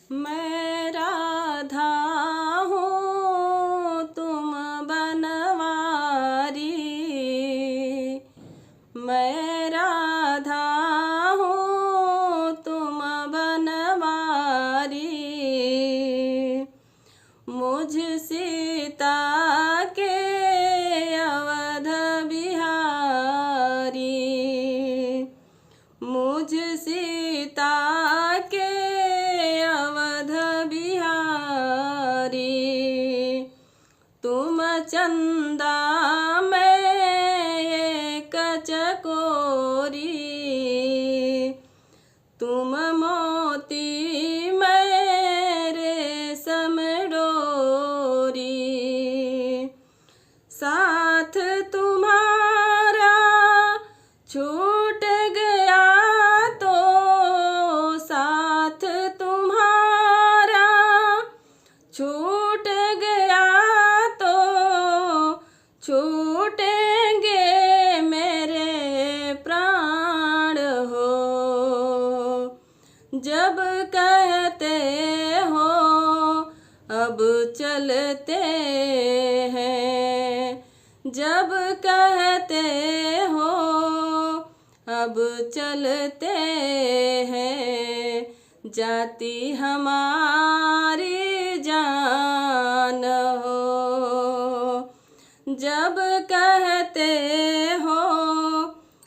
मैं राधा हूँ तुम बनवारी, मैं राधा हूँ तुम बनवारी। मुझ सीता के अवध बिहारी, मुझ सीता के अवध बिहारी। तुम चंदा मैं एक चकोरी, तुम मोती मेरे समडोरी। साथ तुम्हारा छूट गया तो, साथ तुम्हारा छूट गया तो छूटेंगे मेरे प्राण हो। जब कहते हो अब चलते हैं, जब कहते हो अब चलते हैं, जाती हमारी जान हो। जब कहते हो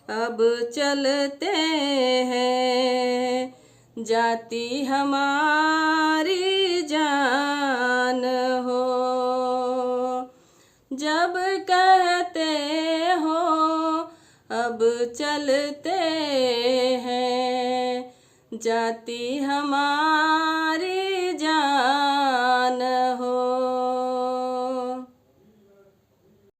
अब चलते हैं, जाती हमारी जान हो। जब कहते हो अब चलते हैं, जाती हमारी